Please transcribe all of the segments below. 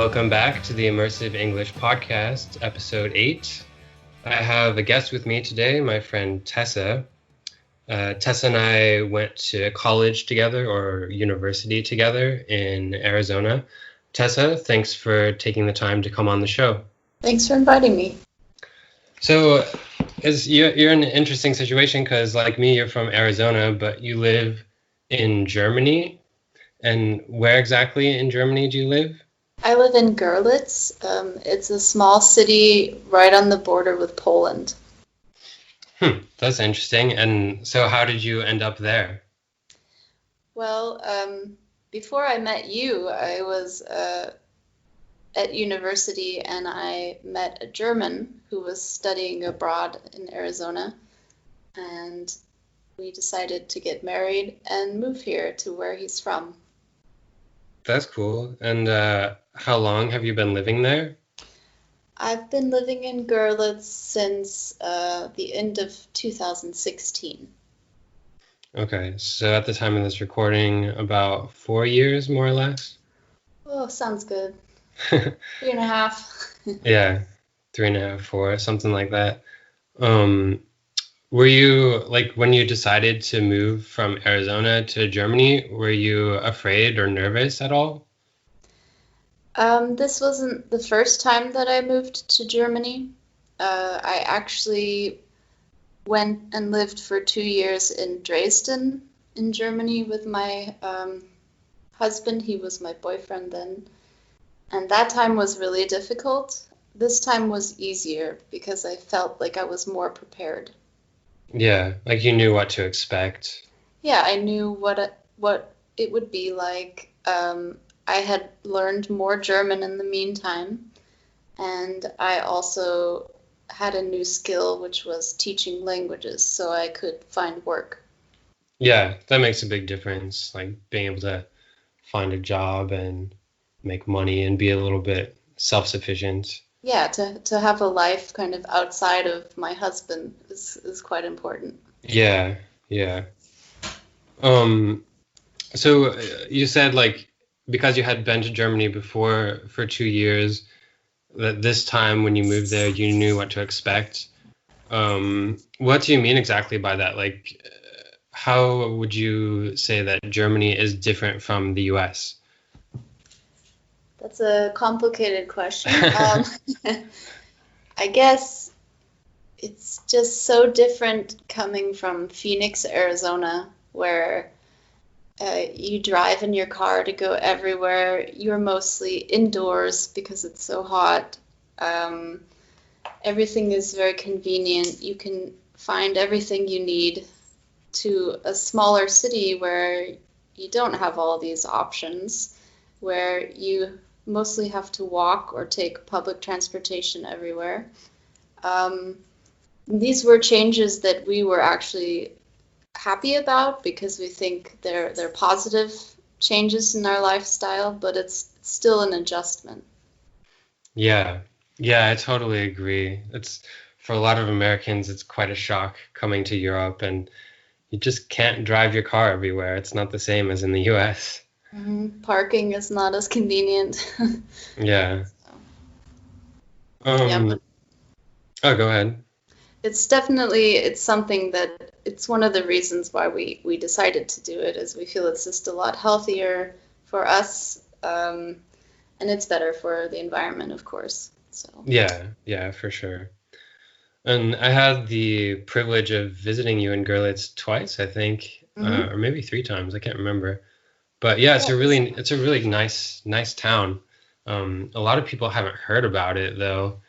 Welcome back to the Immersive English Podcast, Episode 8. I have a guest with me today, my friend Tessa. Tessa and I went to college together, or university together, in Arizona. Tessa, thanks for taking the time to come on the show. Thanks for inviting me. So, you're in an interesting situation because, like me, you're from Arizona, but you live in Germany. And where exactly in Germany do you live? I live in Görlitz. It's a small city right on the border with Poland. That's interesting. And so how did you end up there? Well, before I met you, I was at university and I met a German who was studying abroad in Arizona. And we decided to get married and move here to where he's from. That's cool. And how long have you been living there? I've been living in Görlitz since the end of 2016. Okay, so at the time of this recording, about 4 years, more or less? Oh, sounds good. 3.5. Yeah, 3.5, 4, something like that. Were you, like, when you decided to move from Arizona to Germany, were you afraid or nervous at all? This wasn't the first time that I moved to Germany. I actually went and lived for 2 years in Dresden in Germany with my husband. He was my boyfriend then. And that time was really difficult. This time was easier because I felt like I was more prepared. Yeah, like you knew what to expect. Yeah, I knew what it would be like. I had learned more German in the meantime, and I also had a new skill, which was teaching languages, so I could find work. Yeah, that makes a big difference, like being able to find a job and make money and be a little bit self-sufficient. Yeah, to have a life kind of outside of my husband is quite important. Yeah. So you said, like, because you had been to Germany before for 2 years, that this time when you moved there, you knew what to expect. What do you mean exactly by that? Like, how would you say that Germany is different from the US? That's a complicated question. I guess it's just so different coming from Phoenix, Arizona, where you drive in your car to go everywhere. You're mostly indoors because it's so hot. Everything is very convenient. You can find everything you need, to a smaller city where you don't have all these options, where you mostly have to walk or take public transportation everywhere. These were changes that we were actually happy about because we think they're positive changes in our lifestyle, but it's still an adjustment. Yeah, I totally agree. It's, for a lot of Americans, it's quite a shock coming to Europe, and you just can't drive your car everywhere. It's not the same as in the US. Parking is not as convenient. Yeah. Yeah, Oh, go ahead. it's something that it's one of the reasons why we decided to do it, is we feel it's just a lot healthier for us, and it's better for the environment, of course. So Yeah, for sure. And I had the privilege of visiting you in Görlitz twice, I think, or maybe 3 times. I can't remember. But yeah, it's a really nice town. A lot of people haven't heard about it though.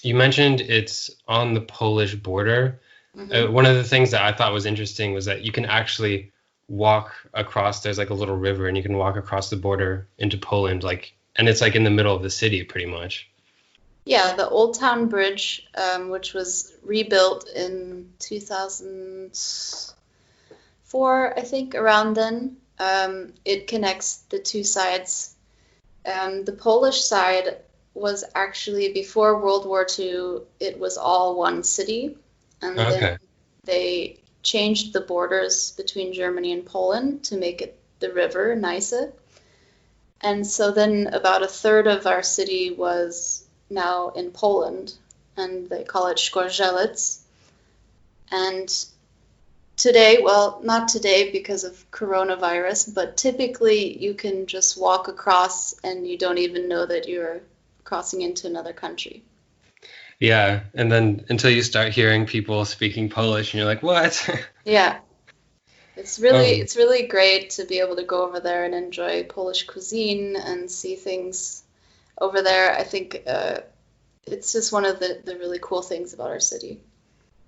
You mentioned it's on the Polish border. One of the things that I thought was interesting was that you can actually walk across. There's like a little river, and you can walk across the border into Poland, and it's like in the middle of the city, pretty much. Yeah, the Old Town Bridge, which was rebuilt in 2004, I think, around then. It connects the two sides. The Polish side was actually, before World War II, it was all one city. And then they changed the borders between Germany and Poland to make it the river, Neiße. And so then about a third of our city was now in Poland, and they call it Görlitz. And today, well, not today because of coronavirus, but typically you can just walk across and you don't even know that you're crossing into another country. Yeah, and then until you start hearing people speaking Polish and you're like, what? Yeah. It's really great to be able to go over there and enjoy Polish cuisine and see things over there. I think it's just one of the really cool things about our city.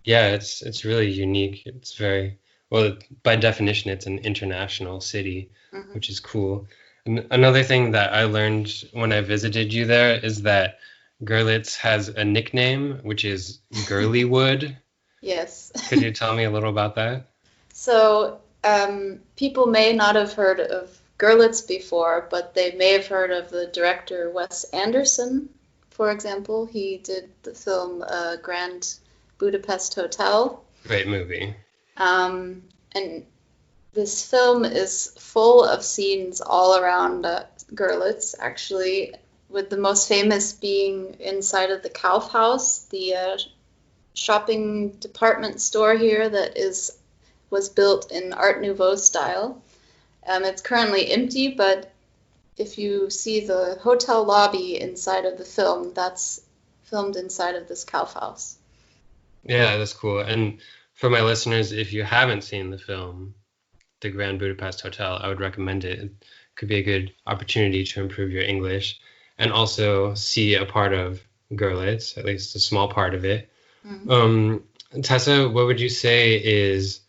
Yeah, it's really unique. It's very, well, by definition, it's an international city, which is cool. And another thing that I learned when I visited you there is that Görlitz has a nickname, which is Görliwood. Yes. Could you tell me a little about that? So people may not have heard of Görlitz before, but they may have heard of the director Wes Anderson, for example. He did the film Grand Budapest Hotel. Great movie. And this film is full of scenes all around Görlitz, actually, with the most famous being inside of the Kaufhaus, the shopping department store here that was built in Art Nouveau style. It's currently empty, but if you see the hotel lobby inside of the film, that's filmed inside of this Kaufhaus. Yeah, that's cool. And for my listeners, if you haven't seen the film, The Grand Budapest Hotel, I would recommend it. It could be a good opportunity to improve your English and also see a part of Görlitz, at least a small part of it. Tessa, what would you say is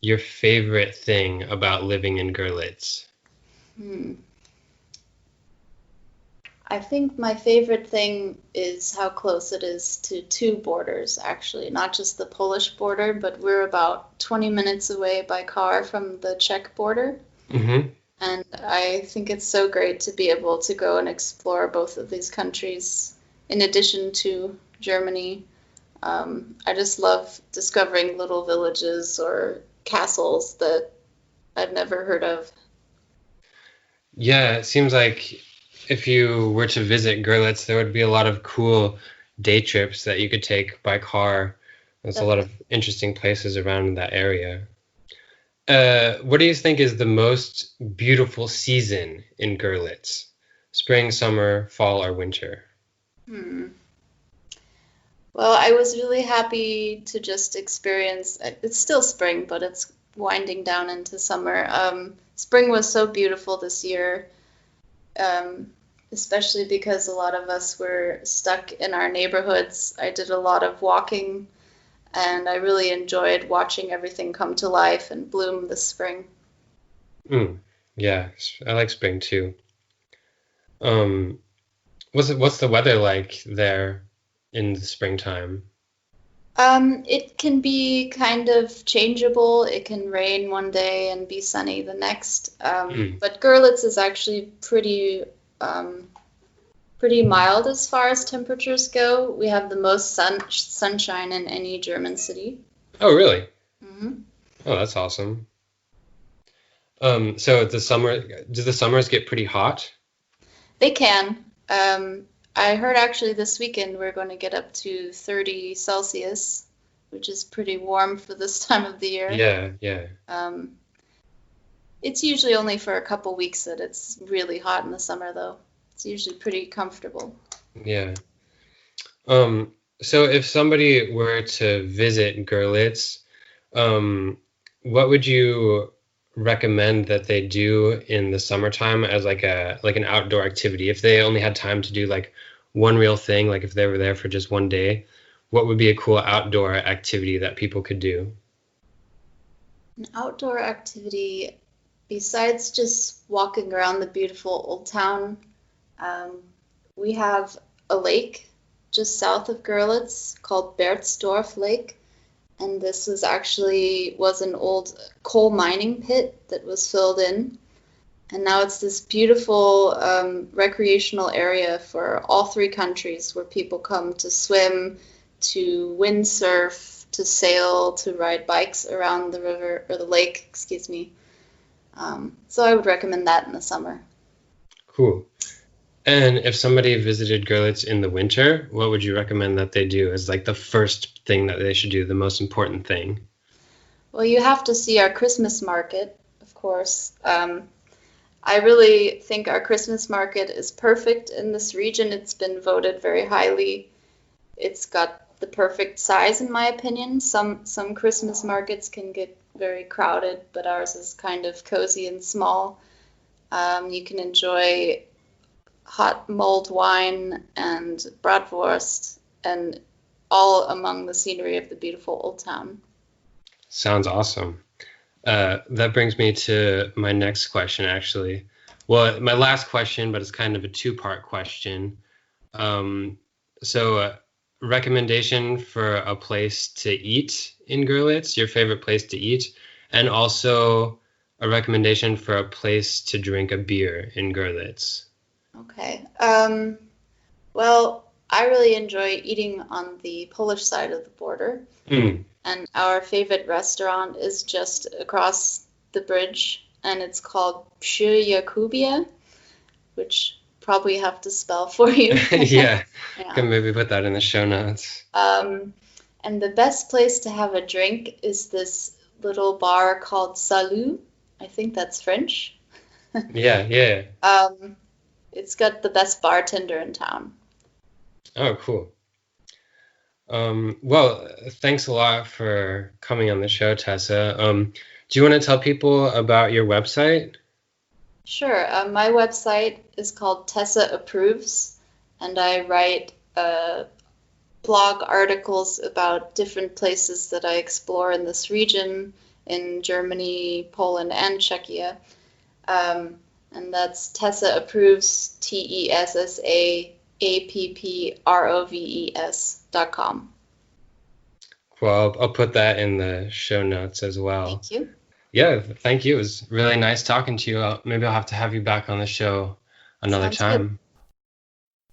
your favorite thing about living in Görlitz? I think my favorite thing is how close it is to two borders, actually, not just the Polish border, but we're about 20 minutes away by car from the Czech border. And I think it's so great to be able to go and explore both of these countries in addition to Germany. I just love discovering little villages or castles that I've never heard of. Yeah, it seems like if you were to visit Görlitz, there would be a lot of cool day trips that you could take by car. There's a lot of interesting places around that area. What do you think is the most beautiful season in Görlitz? Spring, summer, fall, or winter? Well, I was really happy to just experience, it's still spring, but it's winding down into summer. Spring was so beautiful this year, especially because a lot of us were stuck in our neighborhoods. I did a lot of walking, and I really enjoyed watching everything come to life and bloom this spring. Yeah, I like spring too. What's the weather like there in the springtime? It can be kind of changeable. It can rain one day and be sunny the next. But Görlitz is actually pretty mild as far as temperatures go. We have the most sunshine in any German city. Oh, really? Oh, that's awesome. So do the summers get pretty hot? They can. I heard actually this weekend we're going to get up to 30 Celsius, which is pretty warm for this time of the year. Yeah. It's usually only for a couple weeks that it's really hot in the summer, though. It's usually pretty comfortable. Yeah. So if somebody were to visit Görlitz, what would you recommend that they do in the summertime as like an outdoor activity? If they only had time to do like one real thing, like if they were there for just one day, what would be a cool outdoor activity that people could do? An outdoor activity, besides just walking around the beautiful old town, we have a lake just south of Görlitz called Bertsdorf Lake. And this was an old coal mining pit that was filled in. And now it's this beautiful recreational area for all three countries where people come to swim, to windsurf, to sail, to ride bikes around the river, or the lake, excuse me. So I would recommend that in the summer. Cool. And if somebody visited Görlitz in the winter, what would you recommend that they do as like the first thing that they should do, the most important thing? Well, you have to see our Christmas market, of course. I really think our Christmas market is perfect in this region. It's been voted very highly. It's got the perfect size, in my opinion. Some Christmas markets can get very crowded, but ours is kind of cozy and small. You can enjoy hot mulled wine and bratwurst, and all among the scenery of the beautiful old town. Sounds awesome. That brings me to my next question, actually. Well, my last question, but it's kind of a two-part question. So, recommendation for a place to eat in Görlitz, your favorite place to eat, and also a recommendation for a place to drink a beer in Görlitz. Okay. Well, I really enjoy eating on the Polish side of the border. And our favorite restaurant is just across the bridge, and it's called Przy Jakubie, which probably have to spell for you. Yeah, can maybe put that in the show notes. And the best place to have a drink is this little bar called Salü. I think that's French. Yeah. It's got the best bartender in town. Oh, cool. Well, thanks a lot for coming on the show, Tessa. Do you want to tell people about your website? Sure. My website is called Tessa Approves, and I write blog articles about different places that I explore in this region, in Germany, Poland, and Czechia. And that's Tessa Approves, TessaApproves.com. Well, I'll put that in the show notes as well. Thank you. Yeah, thank you. It was really nice talking to you. Maybe I'll have to have you back on the show another time. Good.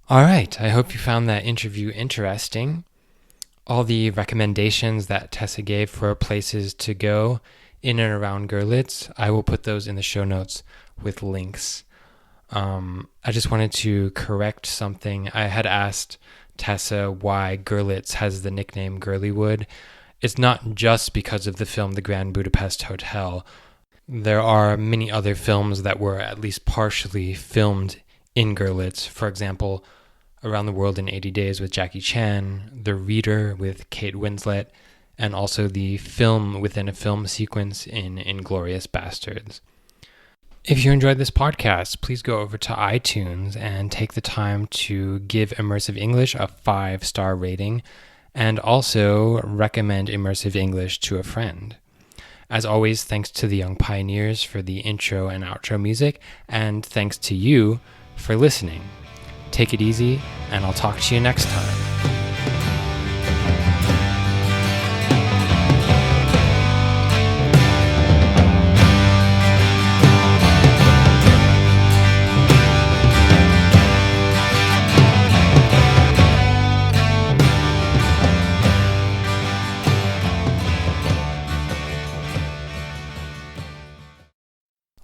All right. I hope you found that interview interesting. All the recommendations that Tessa gave for places to go in and around Görlitz, I will put those in the show notes with links. I just wanted to correct something. I had asked Tessa why Görlitz has the nickname Görliwood. It's not just because of the film The Grand Budapest Hotel. There are many other films that were at least partially filmed in Görlitz. For example, Around the World in 80 Days with Jackie Chan, The Reader with Kate Winslet, and also the film within a film sequence in Inglourious Basterds. If you enjoyed this podcast, please go over to iTunes and take the time to give Immersive English a 5-star rating, and also recommend Immersive English to a friend. As always, thanks to the Young Pioneers for the intro and outro music, and thanks to you for listening. Take it easy, and I'll talk to you next time.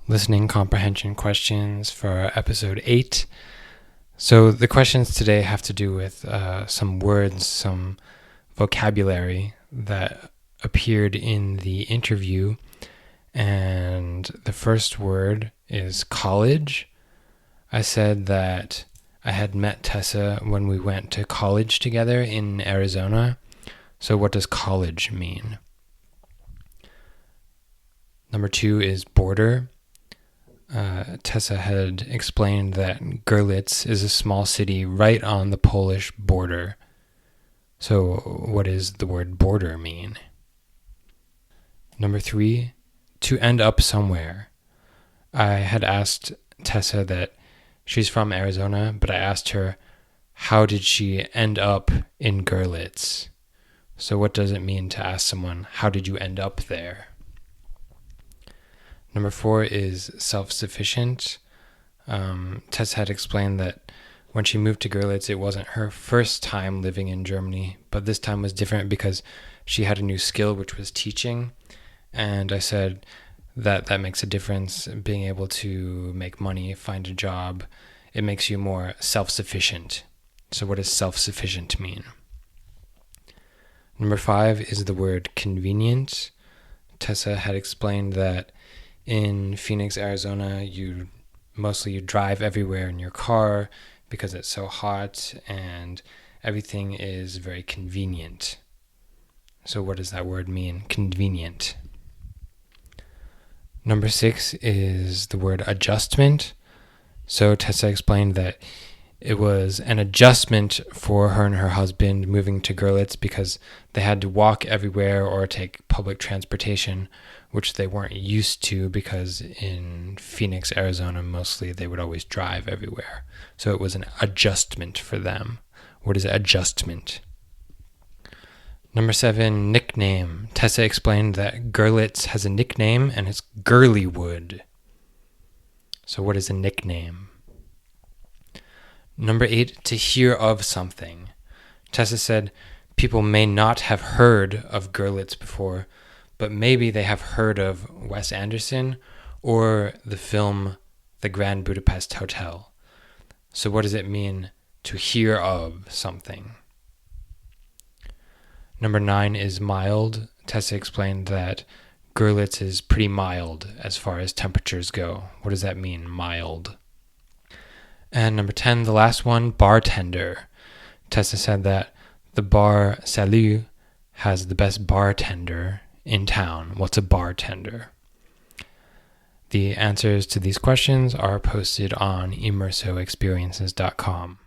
Listening comprehension questions for episode 8. So the questions today have to do with some words, some vocabulary that appeared in the interview. And the first word is college. I said that I had met Tessa when we went to college together in Arizona. So what does college mean? Number 2 is border. Tessa had explained that Görlitz is a small city right on the Polish border. So what does the word border mean? Number 3, to end up somewhere. I had asked Tessa that she's from Arizona, but I asked her, how did she end up in Görlitz? So what does it mean to ask someone, how did you end up there? Number 4 is self-sufficient. Tess had explained that when she moved to Görlitz, it wasn't her first time living in Germany, but this time was different because she had a new skill, which was teaching. And I said, that makes a difference. Being able to make money, find a job, it makes you more self-sufficient. So what does self-sufficient mean? Number 5 is the word convenient. Tessa had explained that in Phoenix, Arizona, you drive everywhere in your car because it's so hot and everything is very convenient. So what does that word mean? Convenient. Number 6 is the word adjustment. So Tessa explained that it was an adjustment for her and her husband moving to Görlitz because they had to walk everywhere or take public transportation, which they weren't used to because in Phoenix, Arizona, mostly they would always drive everywhere. So it was an adjustment for them. What is adjustment? Number 7, nickname. Tessa explained that Görlitz has a nickname and it's Görliwood. So what is a nickname? Number 8, to hear of something. Tessa said people may not have heard of Görlitz before, but maybe they have heard of Wes Anderson or the film The Grand Budapest Hotel. So what does it mean to hear of something? Number 9 is mild. Tessa explained that Görlitz is pretty mild as far as temperatures go. What does that mean, mild? And number 10, the last one, bartender. Tessa said that the bar Salü has the best bartender in town. What's a bartender? The answers to these questions are posted on immersoexperiences.com.